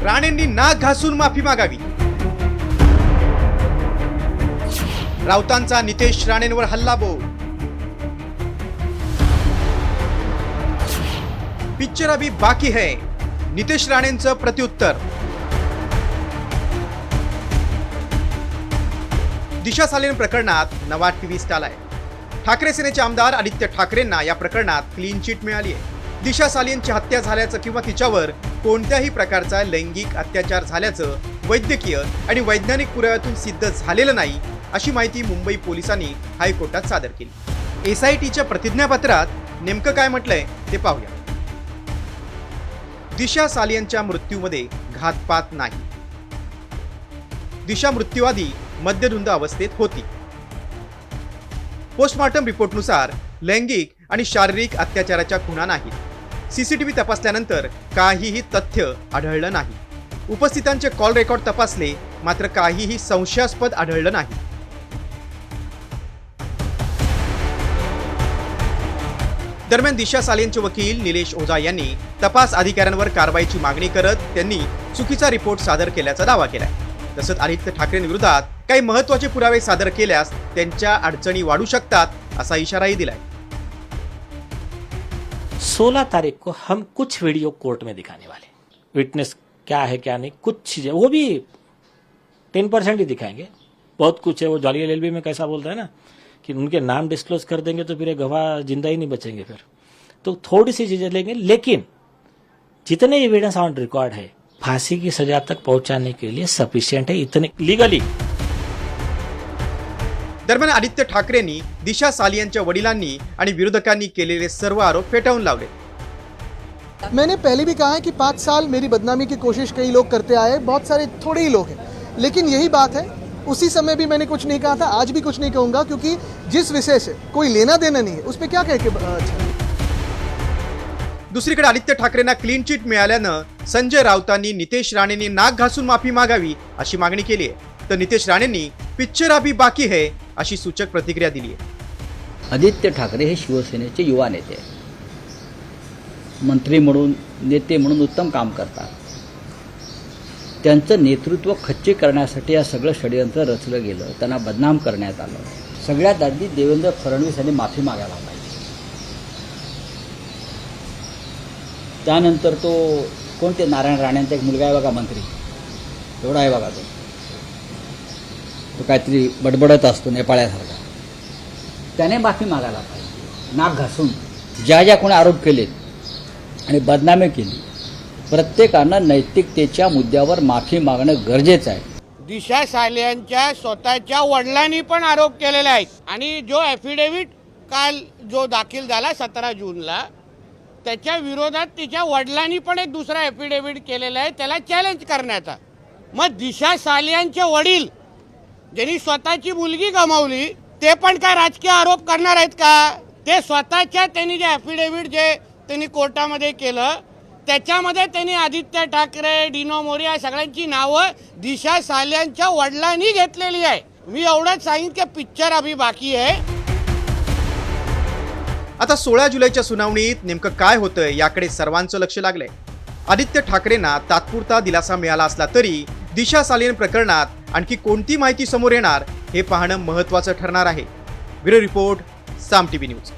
राणेंनी नाक घासून माफी मागावी। राऊतांचा नितेश राणेंवर हल्लाबोल। पिक्चर अभी बाकी है, नितेश राणेंचं प्रत्युत्तर। दिशा सालेन प्रकरणात नवा ट्विस्ट आलाय। ठाकरे सेनेचे आमदार आदित्य ठाकरेंना या प्रकरणात क्लीन चिट मिळाली आहे। दिशा सालेंची हत्या झाल्याचं किंवा तिच्यावर कोणत्याही प्रकारचा लैंगिक अत्याचार झाल्याचं वैद्यकीय आणि वैज्ञानिक पुराव्यातून सिद्ध झालेलं नाही, अशी माहिती मुंबई पोलिसांनी हायकोर्टात सादर केली। एसआयटीच्या प्रतिज्ञापत्रात नेमकं काय म्हटलंय ते पाहूया। दिशा सालियनच्या मृत्यूमध्ये घातपात नाही। दिशा मृत्यूआधी मद्यधुंद अवस्थेत होती। पोस्टमॉर्टम रिपोर्टनुसार लैंगिक आणि शारीरिक अत्याचाराच्या खुणा नाहीत। सीसीटीव्ही तपासल्यानंतर काहीही तथ्य आढळलं नाही। उपस्थितांचे कॉल रेकॉर्ड तपासले, मात्र काहीही संशयास्पद आढळलं नाही। दरम्यान दिशा सालेंचे वकील निलेश ओझा यांनी तपास अधिकाऱ्यांवर कारवाईची मागणी करत त्यांनी चुकीचा रिपोर्ट सादर केल्याचा दावा केलाय। तसंच आदित्य ठाकरेंविरोधात काही महत्त्वाचे पुरावे सादर केल्यास त्यांच्या अडचणी वाढू शकतात, असा इशाराही दिलाय। 16 तारीख को हम कुछ वीडियो कोर्ट में दिखाने वाले, विटनेस क्या है क्या नहीं, कुछ चीजें वो भी 10% ही दिखाएंगे। बहुत कुछ है, वो जॉली एलएलबी में कैसा बोलता है ना कि उनके नाम डिस्क्लोज कर देंगे तो फिर गवाह जिंदा ही नहीं बचेंगे। फिर तो थोड़ी सी चीजें लेंगे, लेकिन जितने एविडेंस ऑन रिकॉर्ड है फांसी की सजा तक पहुंचाने के लिए सफिशिएंट है, इतने लीगली। दरम्यान आदित्य ठाकरेंनी दिशा सालियनच्या वडिलांनी आणि विरोधकांनी केलेले सर्व आरोप फेटाळून लावले। मैंने पहले भी कहा है कि 5 साल मेरी बदनामी की कोशिश कई लोग करते आए, बहुत सारे थोड़े ही लोग हैं, लेकिन यही बात है। उसी समय भी मैंने कुछ नहीं कहा था, आज भी कुछ नहीं कहूंगा, क्योंकि जिस विषय से कोई लेना देना नहीं है उस पर क्या कह के। दुसरीकडे आदित्य ठाकरेंना क्लीन चिट मिळाल्यानं संजय राऊतांनी नितेश राणेंनी नाक घासून माफी मागावी अशी मागणी केली आहे, तर नितेश राणेंनी पिक्चर अभी बाकी है अशी सूचक प्रतिक्रिया दिली आहे। आदित्य ठाकरे हे शिवसेनेचे युवा नेते, मंत्री म्हणून नेते म्हणून उत्तम काम करतात। त्यांचं नेतृत्व खच्ची करण्यासाठी या सगळं षडयंत्र रचलं गेलं, त्यांना बदनाम करण्यात आलं। सगळ्यात आधी देवेंद्र फडणवीस यांनी माफी मागायला पाहिजे। त्यानंतर तो कोणते नारायण राणेंचा एक मुलगा आहे बघा, मंत्री एवढा आहे बघा, तो काहीतरी बडबडत असतो नेपाळ्यासारखा, त्याने माफी मागायला पाहिजे नाक घासून। ज्या ज्या कोणी आरोप केलेत आणि बदनामी केली, प्रत्येकानं नैतिकतेच्या मुद्द्यावर माफी मागणं गरजेचं आहे। दिशा सालियनच्या स्वतःच्या वडिलांनी पण आरोप केलेले आहेत आणि जो ॲफिडेव्हिट काल जो दाखल झाला 17 जूनला, त्याच्या विरोधात तिच्या वडिलांनी पण एक दुसरा ॲफिडेव्हिट केलेला आहे, त्याला चॅलेंज करण्याचा। मग दिशा सालियनचे वडील ज्यांनी स्वतःची मुलगी गमावली, ते पण काय राजकीय आरोप करणार आहेत का? ते स्वतःच्या त्यांनी जे ॲफिडेव्हिट जे त्यांनी कोर्टामध्ये केलं, त्याच्यामध्ये त्यांनी आदित्य ठाकरे, डिनो मोरे या सगळ्यांची नावं दिशा सालियनच्या वडिलांनी घेतलेली आहे। मी एवढंच सांगेन की पिक्चर अभी बाकी आहे। आता 16 जुलैच्या सुनावणीत नेमकं काय होतंय याकडे सर्वांचं लक्ष लागलंय। आदित्य ठाकरेंना तात्पुरता दिलासा मिळाला असला तरी दिशा सालियन प्रकरणात आणखी कोणती माहिती समोर येणार हे पाहणं महत्त्वाचं ठरणार आहे। ब्युरो रिपोर्ट, साम टीव्ही न्यूज।